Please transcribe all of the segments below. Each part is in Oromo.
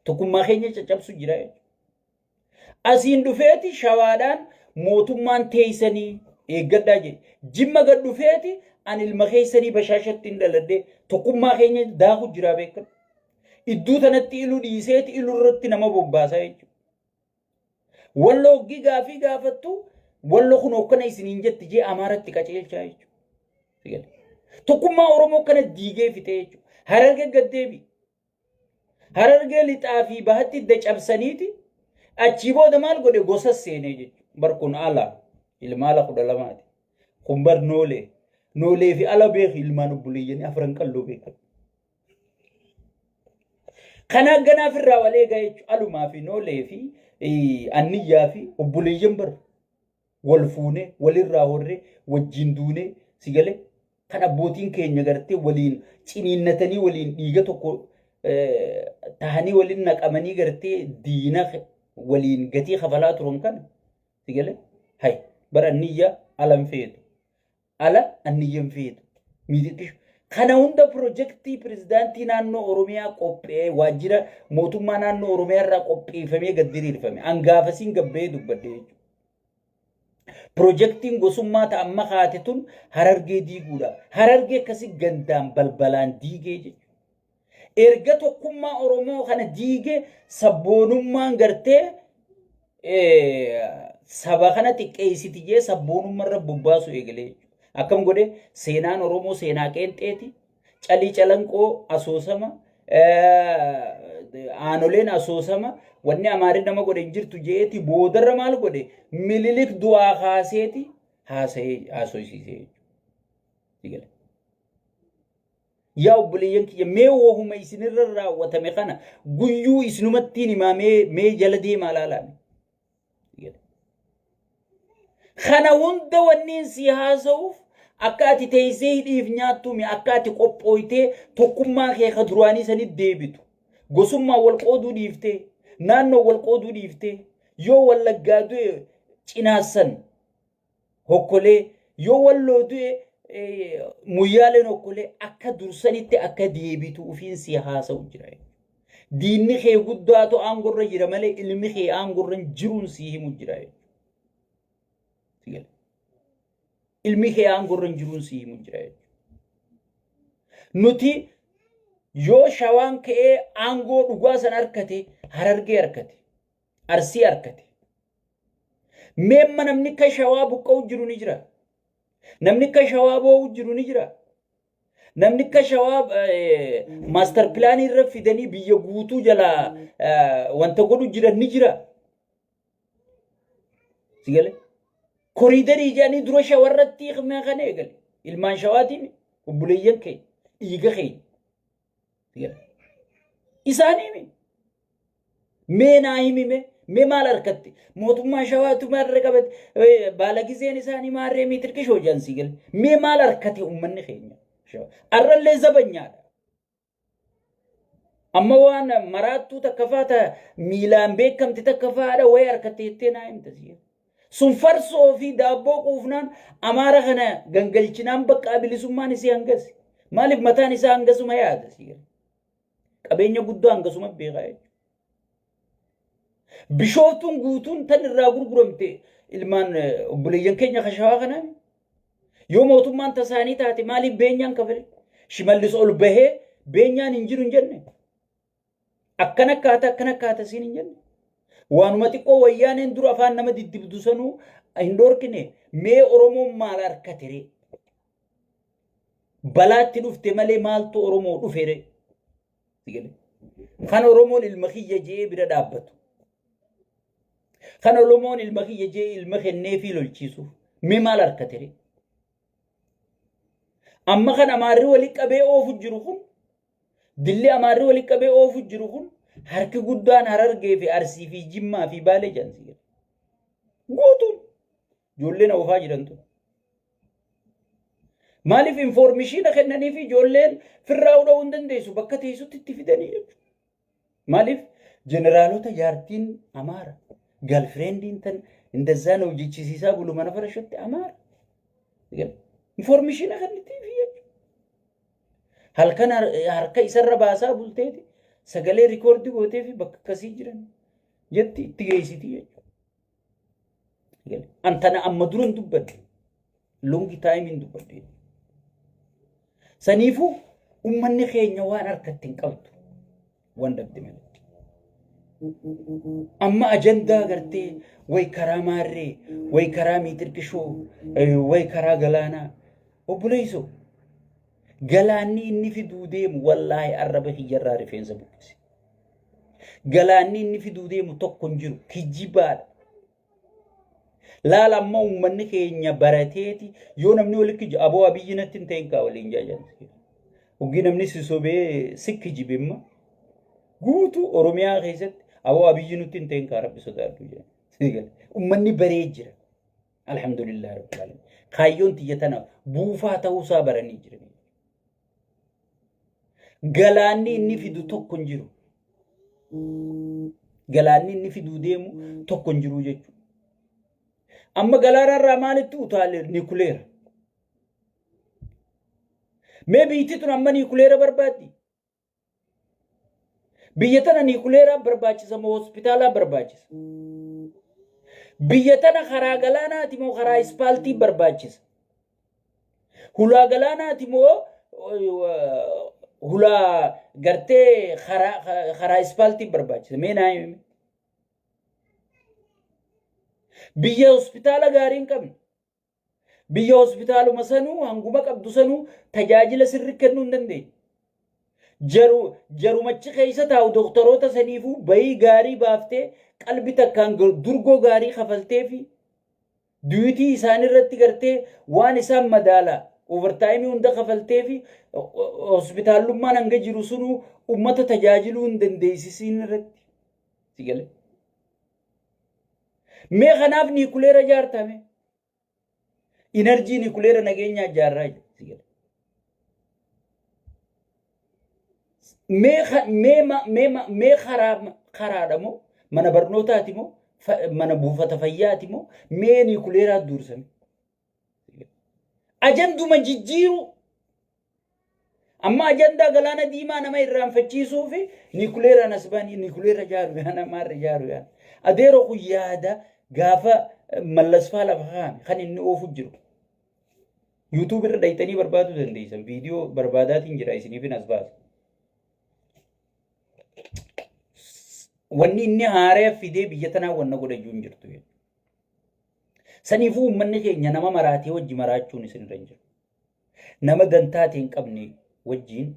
tokkummaa keenya caccabsu jira asiin dhufeeti shawaadhaan mootummaan teessanii eeggadhaa jedhe jimma gad dhufeeti an ilma keessanii bashaashatti hin dhaladhee tokkummaa keenya daaku jira beekan idduu tanatti iluu dhiiseeti iluu irratti nama bobbaasaa jechuudha walloo hoggii gaafii gaafattu walloo kun hokkana isiniin jetti jee amaaratti qaceelchaa jechuudha tokkummaa oromoo kana diigee fitee jechuudha hararge gaddeebi hararge lixaa fi bahatti idda cabsaniiti achii booda maal godhe gosa seenee jechuudha barkun ala ilmaala 12 kun bar noolee fi ala beek ilmaan obboleeyyan afran qalloo beekan kana ganaaf irraa walee gaa jechuudha alumaa fi noolee fi anniyyaa fi obboleeyyan bar wal fuune walirraa horre wajjin duune sigale kan abbootiin keenya gartee waliin ciniinnatanii waliin dhiiga tokko tahanii waliin naqamanii gartee diina waliin gatii kafalaa turan kana sigale hay bar anniyyaa alan feetu ala anniyyan feetu miidhagdishu kana hunda piroojeektii pirezidaantii naannoo oromiyaa qophee waajjira mootummaa naannoo oromiyaa irraa qopheeffamee gad diriirfame angaafasiin gabbee dubbadde jechuudha piroojeektiin gosummaa ta'amma kaate tun harargee diiguudha harargee akkasi gandaan balbalaan diigee jechuudha erga tokkummaa oromoo kana diigee sabboonummaan gartee saba kana xiqqeessiti jee sabboonummaa irra bobbaasu eegalee akkam godhe seenaan oromoo seenaa qeenxeeti calii calanqoo asoosama aanoleen asoosama wanni amaarii nama godhe hin jirtu jeeti boodarra maal godhe mililik du'aa kaaseeti haasoysiisee jechuudha yaa obboleeyyan kiyya mee wohuma isinirra raawwatame kana guyyuu isinumattiin himaa mee jala deemaa laalaame kana hunda wanniin si haasa'uuf akka ati teessee hidhiif nyaattuumi akka ati qophooytee tokkummaa kee ka duraanii sanit deebitu gosummaa wal qooduu dhiiftee naannoo wal qooduu dhiiftee yoo wallaggaa du'e cinaassan hokkolee yoo walloo du'e muyyaaleen hokkolee akka dursanitti akka deebitu ufiin si haasa'u jira diinni kee guddaatu aangorra jira malee ilmi kee aangorra jiruun si himu jira ilmi kee aangorra jiruun si himu jira nuti yoo shawaan ka'ee aangoo dhugaa san harkate harargee harkate arsii harkate meemma namni ka shawaa buqqa'u jiru ni jira namni ka shawaa boo'u jiru ni jira namni ka shawaa maaster pilaanii irra fidanii biyya guutuu jala wanta godhu jiran ni jira sigale koriidarii jedhanii dura shawarratti hiiqmee kan eegale ilmaan shawaatiin obboleeyyan kee dhiiga kee isaanii mee naa himime mee maal harkatti mootummaa shawaatu maarree qabate baala gizeen isaanii maarree miitirqishoo jansii gale mee maal harkate uummanni keenya arrallee zabanyaadha amma waan maraattuu takka faata miilaan beekamti takka faadha way harkatte jettee naa himta siya sun farsoo fi daabboo quufnaan amaara kana gangalchinaan bakka bilisummaan isii hangasi maaliif mataan isaa hangasuma yaada siya qabeenya guddaa hangasuma beekaa jechuudha bishooftuun guutuun tan irraa gurguramte ilmaan obboleeyyan keenya kashawaa kanaa yoo mootummaan tasaanii taate maaliif beenyaan kafale shimallis ol bahee beenyaan hin jiru hin jenne akkana akkaata siin hin jenne waanuma xiqqoo wayyaaneen dura afaan nama diddibdu sanuu hin dhorkine mee oromoon maal harkatere balaatti dhufte malee maaltu oromoo dhufere kan oromoon ilma kiyya jee bira dhaabbatu kan oromoon ilma kiyya jee ilma kennee fi lolchiisuuf mee maal harkatere amma kan amaarri walitti qabee oofu jiru kun dilli amaarri walitti qabee oofu jiru kun harki guddaan harargee fi arsii fi jimmaa fi baalee jansi guutuun ijoolleen oofaa jirantu maaliif informeeshina kennanii fi ijoolleen firraa udha'uu hin dandeessu bakka teessutti itti fidanii maaliif jeneraalota jaartiin amaara galfireendiin tan indazaa na hojjechiisiisaa bulu mana farashatti amaara informeeshina kennitiif halkan harka isarra baasaa bulteeti sagalee rikoordii gootee fi bakka akkasii jiran jetti itti geessiti jechuudha. Antana amma duran dubbadde longi taayimiin dubbadde. Saniifuu ummanni keenya waan harkatti hin qabdu waan dhabde malee. Amma ajandaa gartee way karaa maarree way karaa miixirqishoo way karaa galaanaa obboleessoo galaanni inni fiduu deemu wallaahi arraba hiyyarraa rifeensa buqqise. Galaanni inni fiduu deemu tokko hin jiru kijibaadha. Laala amma ummanni keenya barateeti yoo namni walitti jiru aboo abiyyi natti hin ta'in kaa waliin jaajanti. Uggii namni si sobee sikki jibimma guutuu Oromiyaa keessatti aboo abiyyi nutti hin ta'in kaa rabbi sodaadhu jedha. Ummanni baree jira. Alhamdulillah rabbil alamin. Kaayyoon tiyya tana buufaa ta'uusaa baranii jiran. Galaanni inni fidu tokko hin jiru. Galaanni inni fiduu deemu tokko hin jiru jechuudha. Amma galaanarraa maalitti utaale nikuleera. Mee biyyi tun amma nikuleera barbaaddi? Biyya tana nikuleera barbaachisa moo hospitaalaa barbaachisa? Biyya tana karaa galaanaati moo karaa ispaaltii barbaachisa? Hulaa galaanaati moo hulaa gartee karaa ispaaltii barbaachisa? Mee naa himi. Biyya hospitaala gaarii hin qabne. Biyya hospitaaluma sanuu hanguma qabdu sanuu tajaajila sirrii kennuu hin dandeenye. Jarumachi keessa taa'u doktoroota saniifuu bayii gaarii baaftee qalbii takkaan durgoo gaarii kafaltee fi duutii isaan irratti gartee waan isaan madaalaa overtaayimii hunda kafaltee fi hospitaalummaan hanga jiru sunuu ummata tajaajiluu hin dandeessisiin irratti. Sigale. Mee kanaaf nikuleera jaartame. Enerjii nikuleera nageenyaa jaarraa sigale. Mee karaadha moo mana barnootaati moo mana buufata fayyaati moo mee nikuleeraa duursame. Ajanduma jijjiiru. Amma ajandaa galaana diimaa nama irraanfachiisuu fi nikuleeraan asbaanii nikuleera jaaru yaa namaarra jaaru yaa. Adeeroo kun yaada gaafa mallasfaa lafa kaa'ame kan inni oofu jiru. YouTube irra dhayitanii barbaaduu dandeessan. Viidiyoo barbaadaatiin jira isiniif hin asbaasu. Wanni inni haaree fidee biyya tanaa wanna godhachuu hin jirtu. Saniifuu uummanni keenya nama maraatee wajji maraachuun isinirra hin jiru. Nama dantaatee hin qabne wajjiin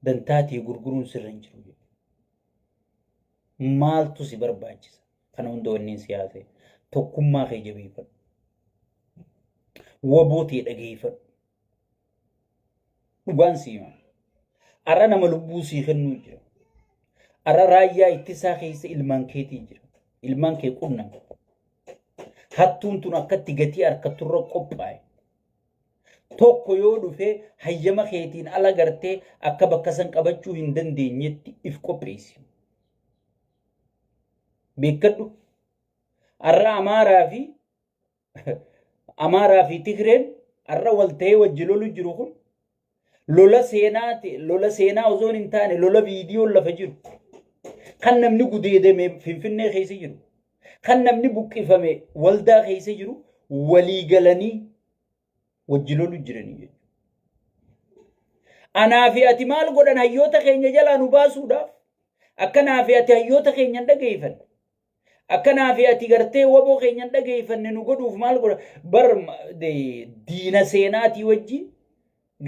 dantaatee gurguruun sirra hin jiru. Maaltu si barbaachisa? Kana hunda wanniin siyaasee tokkummaa kee jabeeffadhu. Wabootee dhageeffadhu. Dhugaan siimaa. Arra nama lubbuu sii kennuu jira. Arra raayyaa ittisaa keessa ilmaan keetii jira. Ilmaan kee qunnama. Hattuun tun akkatti gatii harkatturra qophaa'e. Tokko yoo dhufee hayyama keetiin ala gartee akka bakka san qabachuu hin dandeenyetti if qopheessi. Beekadhu. Arra Amaaraa fi Tigreen arra wal ta'ee wajji lolu jiru kun lola seenaa osoo hin taane lola viidiyoon lafa jiru. Kan namni gudeedame Finfinnee keessa jiru. Kan namni buqqifame waldaa keessa jiru walii galanii wajji lolu jiranii jechuudha. Anaa fi ati maal godhan hayyoota keenya jalaa nu baasuudhaaf akkanaa fi ati hayyoota keenya dhageeffanne. Akkanaa fi ati gartee waboo keenya dhageeffanne nu godhuuf maal godha bar diina seenaatii wajji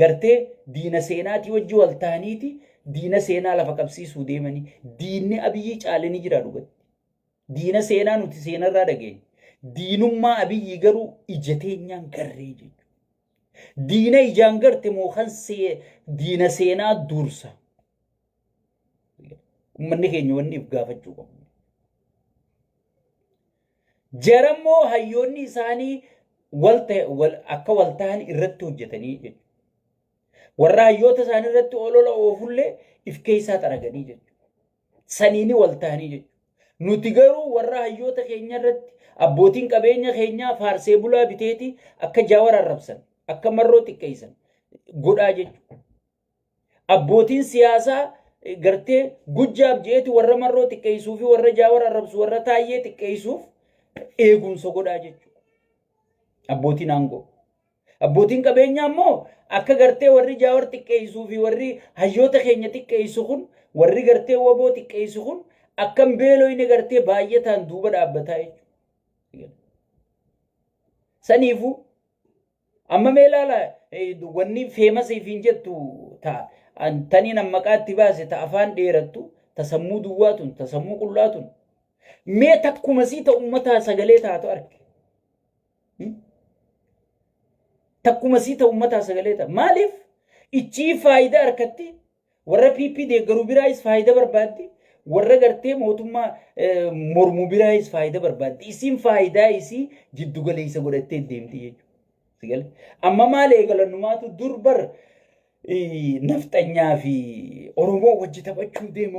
gartee diina seenaatii wajji wal ta'aniiti diina seenaa lafa qabsiisuu deemanii diinni Abiyyi caalanii jira dhugatti. Diina seenaa nuti seenarraa dhageenya. Diinummaa Abiyyi garuu ija teenyaan garree jechuudha. Diina ijaan garte moo kan diina seenaa dursa. Uummanni keenya wanni if gaafachuu qabu. Jarammoo hayyoonni isaanii akka wal ta'an irratti hojjetanii jechuudha. Warra hayyoota isaanii irratti olola oofullee if keessaa xaraganii jechuudha. Saniini wal ta'anii jechuudha. Nuti garuu warra hayyoota keenya irratti abbootiin qabeenya keenyaa faarsee bulaa biteeti akka jaawar arrabsan akka marroo xiqqeessan godhaa jechuudha. Abbootiin siyaasaa gartee gujjaab jeeti warra marroo xiqqeessuu fi warra jaawar arrabsu warra taayyee xiqqeessuuf eegumsa godhaa jechuudha. Abbootiin aangoo. Abbootiin qabeenyaa immoo akka gartee warri jaawar xiqqeessuu fi warri hayyoota keenya xiqqeessu kun warri gartee waboo xiqqeessu kun akkam beelooyne gartee baay'ataan duuba dhaabbataa jechuudha. Saniifuu amma meelaala wanni feemasii fi jettu ta'a. Tanii nama maqaatti baase ta afaan dheerattu ta sammuu duwwaatun ta sammuu qullaatun mee takkuma sii ta ummataa sagalee taatu arge. Takkuma sii ta ummataa sagalee taatu maaliif ichii faayidaa harkatti warra PP deeggaruu biraayis faayidaa barbaaddi warra gartee mootummaa mormuu biraayis faayidaa barbaaddi isiin faayidaa isii jiddu galeessa godhattee deemti jechuudha. Amma maal eegalannumaatu dur bar nafxanyaa fi Oromoo wajji taphachuu deemu.